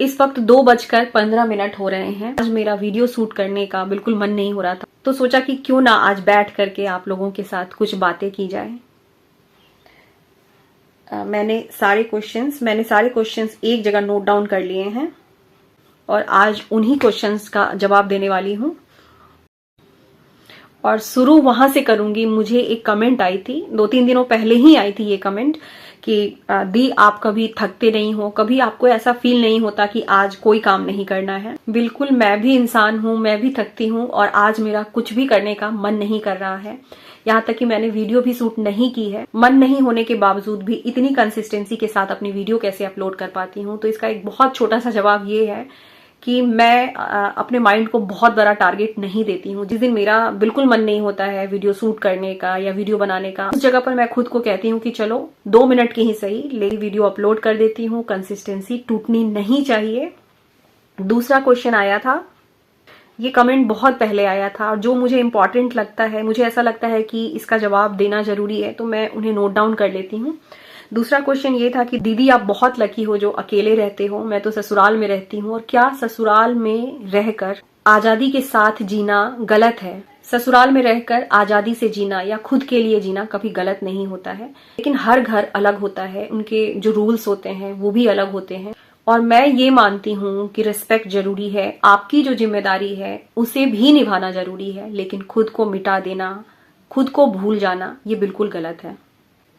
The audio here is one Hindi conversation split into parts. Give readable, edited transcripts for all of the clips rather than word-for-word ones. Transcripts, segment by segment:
इस वक्त 2:15 हो रहे हैं। आज मेरा वीडियो शूट करने का बिल्कुल मन नहीं हो रहा था, तो सोचा कि क्यों ना आज बैठ करके आप लोगों के साथ कुछ बातें की जाए। मैंने सारे क्वेश्चंस एक जगह नोट डाउन कर लिए हैं और आज उन्हीं क्वेश्चंस का जवाब देने वाली हूं। और शुरू वहां से करूंगी। मुझे एक कमेंट आई थी, 2-3 दिनों पहले ही आई थी ये कमेंट कि दी आप कभी थकते नहीं हो, कभी आपको ऐसा फील नहीं होता कि आज कोई काम नहीं करना है। बिल्कुल, मैं भी इंसान हूं, मैं भी थकती हूं और आज मेरा कुछ भी करने का मन नहीं कर रहा है। यहाँ तक कि मैंने वीडियो भी शूट नहीं की है। मन नहीं होने के बावजूद भी इतनी कंसिस्टेंसी के साथ अपनी वीडियो कैसे अपलोड कर पाती हूँ, तो इसका एक बहुत छोटा सा जवाब ये है कि मैं अपने माइंड को बहुत बड़ा टारगेट नहीं देती हूँ। जिस दिन मेरा बिल्कुल मन नहीं होता है वीडियो शूट करने का या वीडियो बनाने का, उस जगह पर मैं खुद को कहती हूँ कि चलो 2 मिनट की ही सही, लेकिन वीडियो अपलोड कर देती हूँ। कंसिस्टेंसी टूटनी नहीं चाहिए। दूसरा क्वेश्चन आया था, ये कमेंट बहुत पहले आया था और जो मुझे इंपॉर्टेंट लगता है, मुझे ऐसा लगता है कि इसका जवाब देना जरूरी है, तो मैं उन्हें नोट डाउन कर लेती हूँ। दूसरा क्वेश्चन ये था कि दीदी आप बहुत लकी हो जो अकेले रहते हो, मैं तो ससुराल में रहती हूँ, और क्या ससुराल में रहकर आजादी के साथ जीना गलत है? ससुराल में रहकर आजादी से जीना या खुद के लिए जीना कभी गलत नहीं होता है, लेकिन हर घर अलग होता है, उनके जो रूल्स होते हैं वो भी अलग होते हैं। और मैं ये मानती हूँ कि रिस्पेक्ट जरूरी है, आपकी जो जिम्मेदारी है उसे भी निभाना जरूरी है, लेकिन खुद को मिटा देना, खुद को भूल जाना, ये बिल्कुल गलत है।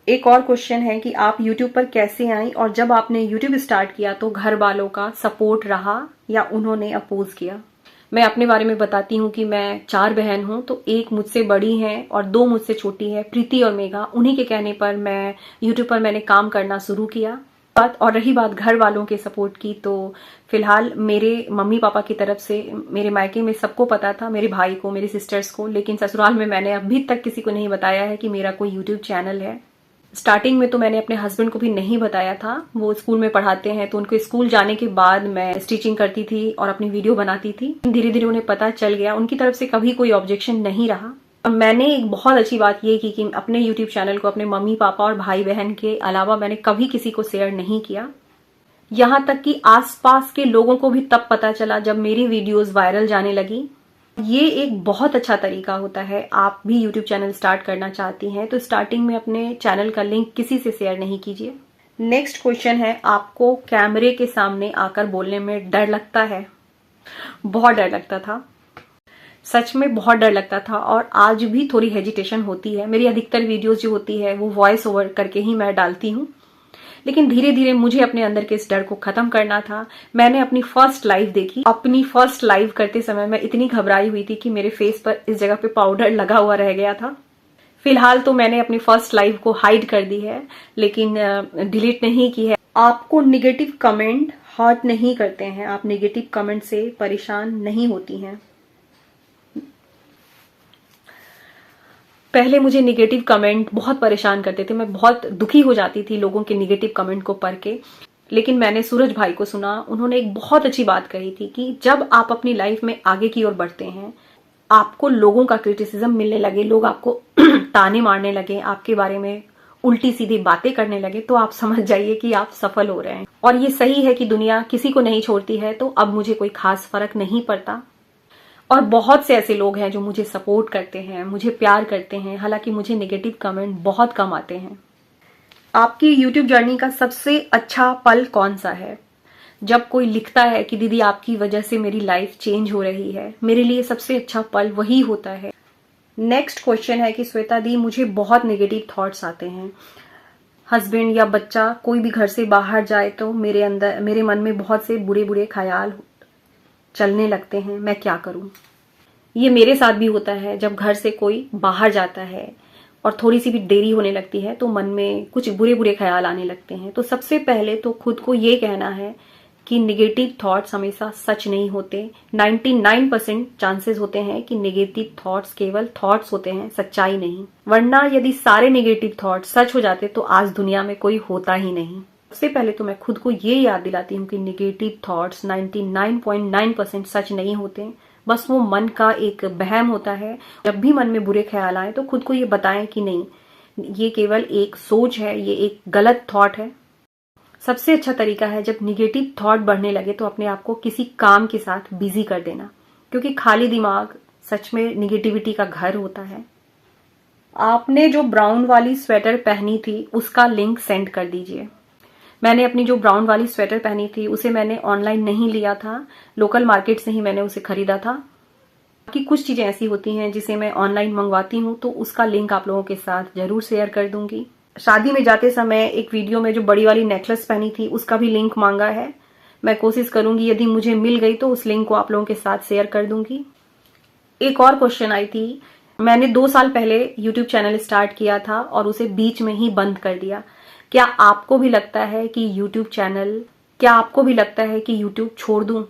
एक और क्वेश्चन है कि आप YouTube पर कैसे आई और जब आपने YouTube स्टार्ट किया तो घर वालों का सपोर्ट रहा या उन्होंने अपोज किया? मैं अपने बारे में बताती हूँ कि मैं 4 बहन हूँ, तो एक मुझसे बड़ी है और 2 मुझसे छोटी है, प्रीति और मेघा। उन्हीं के कहने पर मैं YouTube पर मैंने काम करना शुरू किया। और रही बात घर वालों के सपोर्ट की, तो फिलहाल मेरे मम्मी पापा की तरफ से मेरे मायके में सबको पता था, मेरे भाई को, मेरी सिस्टर्स को, लेकिन ससुराल में मैंने अभी तक किसी को नहीं बताया है कि मेरा कोई YouTube चैनल है। स्टार्टिंग में तो मैंने अपने हस्बैंड को भी नहीं बताया था, वो स्कूल में पढ़ाते हैं, तो उनको स्कूल जाने के बाद मैं स्टिचिंग करती थी और अपनी वीडियो बनाती थी। धीरे धीरे उन्हें पता चल गया, उनकी तरफ से कभी कोई ऑब्जेक्शन नहीं रहा। मैंने एक बहुत अच्छी बात ये की कि अपने यूट्यूब चैनल को अपने मम्मी पापा और भाई बहन के अलावा मैंने कभी किसी को शेयर नहीं किया। यहाँ तक कि आसपास के लोगों को भी तब पता चला जब मेरी वीडियोस वायरल जाने लगी। ये एक बहुत अच्छा तरीका होता है। आप भी YouTube चैनल स्टार्ट करना चाहती हैं तो स्टार्टिंग में अपने चैनल का लिंक किसी से शेयर नहीं कीजिए। नेक्स्ट क्वेश्चन है, आपको कैमरे के सामने आकर बोलने में डर लगता है? बहुत डर लगता था, सच में बहुत डर लगता था और आज भी थोड़ी हेजिटेशन होती है। मेरी अधिकतर वीडियोस जो होती है वो वॉइस ओवर करके ही मैं डालती हूँ, लेकिन धीरे धीरे मुझे अपने अंदर के इस डर को खत्म करना था। मैंने अपनी फर्स्ट लाइव देखी। अपनी फर्स्ट लाइव करते समय मैं इतनी घबराई हुई थी कि मेरे फेस पर इस जगह पे पाउडर लगा हुआ रह गया था। फिलहाल तो मैंने अपनी फर्स्ट लाइव को हाइड कर दी है, लेकिन डिलीट नहीं की है। आपको निगेटिव कमेंट हर्ट नहीं करते हैं, आप निगेटिव कमेंट से परेशान नहीं होती हैं। पहले मुझे निगेटिव कमेंट बहुत परेशान करते थे, मैं बहुत दुखी हो जाती थी लोगों के निगेटिव कमेंट को पढ़ के। लेकिन मैंने सूरज भाई को सुना, उन्होंने एक बहुत अच्छी बात कही थी कि जब आप अपनी लाइफ में आगे की ओर बढ़ते हैं, आपको लोगों का क्रिटिसिज्म मिलने लगे, लोग आपको ताने मारने लगे, आपके बारे में उल्टी सीधी बातें करने लगे, तो आप समझ जाइए कि आप सफल हो रहे हैं। और ये सही है कि दुनिया किसी को नहीं छोड़ती है, तो अब मुझे कोई खास फर्क नहीं पड़ता। और बहुत से ऐसे लोग हैं जो मुझे सपोर्ट करते हैं, मुझे प्यार करते हैं, हालांकि मुझे नेगेटिव कमेंट बहुत कम आते हैं। आपकी YouTube जर्नी का सबसे अच्छा पल कौन सा है? जब कोई लिखता है कि दीदी आपकी वजह से मेरी लाइफ चेंज हो रही है, मेरे लिए सबसे अच्छा पल वही होता है। नेक्स्ट क्वेश्चन है कि श्वेता दी मुझे बहुत नेगेटिव थॉट्स आते हैं। हस्बैंड या बच्चा कोई भी घर से बाहर जाए तो मेरे मन में बहुत से बुरे बुरे ख्याल चलने लगते हैं, मैं क्या करूं? ये मेरे साथ भी होता है। जब घर से कोई बाहर जाता है और थोड़ी सी भी देरी होने लगती है तो मन में कुछ बुरे बुरे ख्याल आने लगते हैं। तो सबसे पहले तो खुद को ये कहना है कि नेगेटिव थॉट्स हमेशा सच नहीं होते। 99% चांसेस होते हैं कि नेगेटिव थॉट्स केवल थॉट्स होते हैं, सच्चाई नहीं। वरना यदि सारे नेगेटिव थॉट्स सच हो जाते तो आज दुनिया में कोई होता ही नहीं। सबसे पहले तो मैं खुद को ये याद दिलाती हूँ कि नेगेटिव थॉट्स 99.9% सच नहीं होते, बस वो मन का एक वहम होता है। जब भी मन में बुरे ख्याल आए तो खुद को ये बताएं कि नहीं, ये केवल एक सोच है, ये एक गलत थॉट है। सबसे अच्छा तरीका है जब निगेटिव थॉट बढ़ने लगे तो अपने आप को किसी काम के साथ बिजी कर देना, क्योंकि खाली दिमाग सच में निगेटिविटी का घर होता है। आपने जो ब्राउन वाली स्वेटर पहनी थी उसका लिंक सेंड कर दीजिए। मैंने अपनी जो ब्राउन वाली स्वेटर पहनी थी उसे मैंने ऑनलाइन नहीं लिया था, लोकल मार्केट से ही मैंने उसे खरीदा था। कि कुछ चीजें ऐसी होती हैं जिसे मैं ऑनलाइन मंगवाती हूँ तो उसका लिंक आप लोगों के साथ जरूर शेयर कर दूंगी। शादी में जाते समय एक वीडियो में जो बड़ी वाली नेकलेस पहनी थी उसका भी लिंक मांगा है। मैं कोशिश करूंगी यदि मुझे मिल गई तो उस लिंक को आप लोगों के साथ शेयर कर दूंगी। एक और क्वेश्चन आई थी, मैंने 2 साल पहले YouTube चैनल स्टार्ट किया था और उसे बीच में ही बंद कर दिया। क्या आपको भी लगता है कि YouTube छोड़ दूं?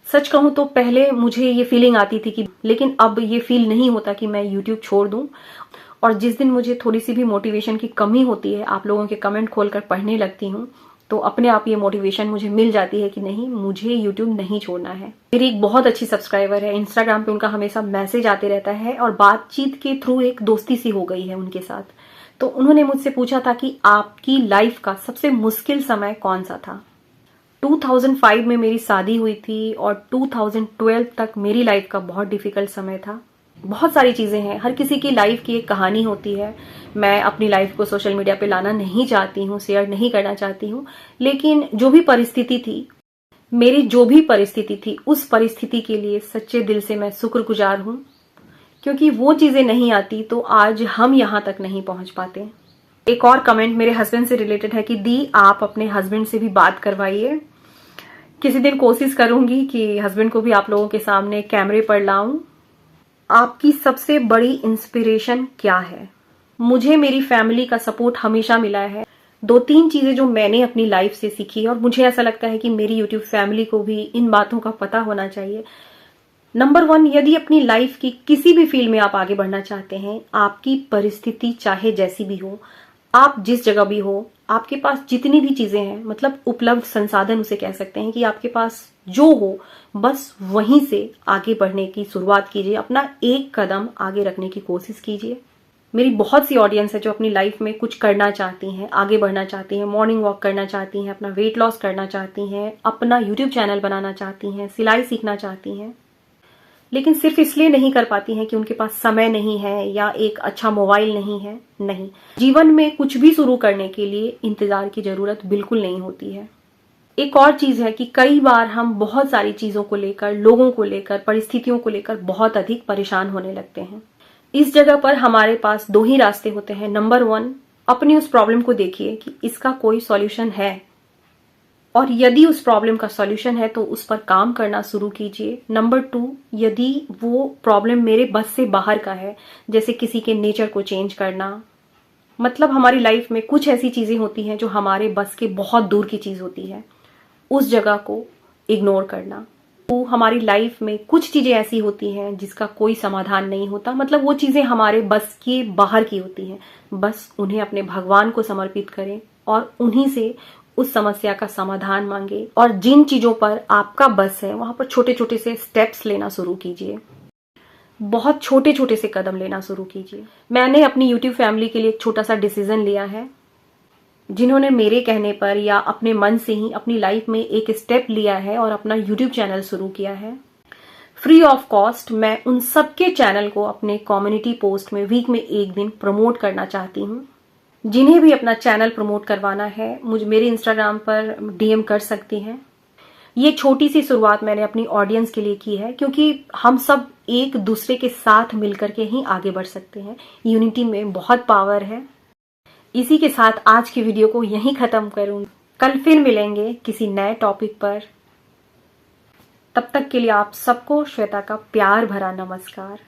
सच कहूं तो पहले मुझे ये फीलिंग आती थी लेकिन अब ये फील नहीं होता कि मैं YouTube छोड़ दूं। और जिस दिन मुझे थोड़ी सी भी मोटिवेशन की कमी होती है, आप लोगों के कमेंट खोलकर पढ़ने लगती हूँ तो अपने आप ये मोटिवेशन मुझे मिल जाती है कि नहीं, मुझे YouTube नहीं छोड़ना है। मेरी एक बहुत अच्छी सब्सक्राइबर है, इंस्टाग्राम पे उनका हमेशा मैसेज आते रहता है और बातचीत के थ्रू एक दोस्ती सी हो गई है उनके साथ। तो उन्होंने मुझसे पूछा था कि आपकी लाइफ का सबसे मुश्किल समय कौन सा था। 2005 में मेरी शादी हुई थी और 2012 तक मेरी लाइफ का बहुत डिफिकल्ट समय था। बहुत सारी चीजें हैं, हर किसी की लाइफ की एक कहानी होती है। मैं अपनी लाइफ को सोशल मीडिया पे लाना नहीं चाहती हूँ, शेयर नहीं करना चाहती हूँ, लेकिन जो भी परिस्थिति थी, मेरी जो भी परिस्थिति थी, उस परिस्थिति के लिए सच्चे दिल से मैं शुक्रगुजार हूँ, क्योंकि वो चीजें नहीं आती तो आज हम यहाँ तक नहीं पहुंच पाते। एक और कमेंट मेरे हस्बैंड से रिलेटेड है कि दी आप अपने हस्बैंड से भी बात करवाइए। किसी दिन कोशिश करूंगी कि हस्बैंड को भी आप लोगों के सामने कैमरे पर लाऊं। आपकी सबसे बड़ी इंस्पिरेशन क्या है? मुझे मेरी फैमिली का सपोर्ट हमेशा मिला है। 2-3 चीजें जो मैंने अपनी लाइफ से सीखी और मुझे ऐसा लगता है कि मेरी यूट्यूब फैमिली को भी इन बातों का पता होना चाहिए। नंबर 1, यदि अपनी लाइफ की किसी भी फील्ड में आप आगे बढ़ना चाहते हैं, आपकी परिस्थिति चाहे जैसी भी हो, आप जिस जगह भी हो, आपके पास जितनी भी चीजें हैं, मतलब उपलब्ध संसाधन उसे कह सकते हैं, कि आपके पास जो हो बस वहीं से आगे बढ़ने की शुरुआत कीजिए, अपना एक कदम आगे रखने की कोशिश कीजिए। मेरी बहुत सी ऑडियंस है जो अपनी लाइफ में कुछ करना चाहती हैं, आगे बढ़ना चाहती हैं, मॉर्निंग वॉक करना चाहती हैं, अपना वेट लॉस करना चाहती हैं, अपना यूट्यूब चैनल बनाना चाहती हैं, सिलाई सीखना चाहती हैं, लेकिन सिर्फ इसलिए नहीं कर पाती हैं कि उनके पास समय नहीं है या एक अच्छा मोबाइल नहीं है। नहीं, जीवन में कुछ भी शुरू करने के लिए इंतजार की जरूरत बिल्कुल नहीं होती है। एक और चीज है कि कई बार हम बहुत सारी चीजों को लेकर, लोगों को लेकर, परिस्थितियों को लेकर बहुत अधिक परेशान होने लगते हैं। इस जगह पर हमारे पास 2 ही रास्ते होते हैं। नंबर 1, अपनी उस प्रॉब्लम को देखिए कि इसका कोई सॉल्यूशन है, और यदि उस प्रॉब्लम का सॉल्यूशन है तो उस पर काम करना शुरू कीजिए। नंबर 2, यदि वो प्रॉब्लम मेरे बस से बाहर का है, जैसे किसी के नेचर को चेंज करना, मतलब हमारी लाइफ में कुछ ऐसी चीजें होती हैं जो हमारे बस के बहुत दूर की चीज होती है, उस जगह को इग्नोर करना। तो हमारी लाइफ में कुछ चीजें ऐसी होती हैं जिसका कोई समाधान नहीं होता, मतलब वो चीजें हमारे बस के बाहर की होती हैं। बस उन्हें अपने भगवान को समर्पित करें और उन्हीं से उस समस्या का समाधान मांगे, और जिन चीजों पर आपका बस है वहां पर छोटे छोटे से स्टेप्स लेना शुरू कीजिए, बहुत छोटे छोटे से कदम लेना शुरू कीजिए। मैंने अपनी यूट्यूब फैमिली के लिए एक छोटा सा डिसीजन लिया है, जिन्होंने मेरे कहने पर या अपने मन से ही अपनी लाइफ में एक स्टेप लिया है और अपना यूट्यूब चैनल शुरू किया है। फ्री ऑफ कॉस्ट मैं उन सबके चैनल को अपने कम्युनिटी पोस्ट में वीक में 1 दिन प्रमोट करना चाहती हूँ। जिन्हें भी अपना चैनल प्रमोट करवाना है, मुझे मेरे इंस्टाग्राम पर DM कर सकती हैं। ये छोटी सी शुरुआत मैंने अपनी ऑडियंस के लिए की है, क्योंकि हम सब एक दूसरे के साथ मिलकर के ही आगे बढ़ सकते हैं। यूनिटी में बहुत पावर है। इसी के साथ आज की वीडियो को यहीं खत्म करूंगी। कल फिर मिलेंगे किसी नए टॉपिक पर। तब तक के लिए आप सबको श्वेता का प्यार भरा नमस्कार।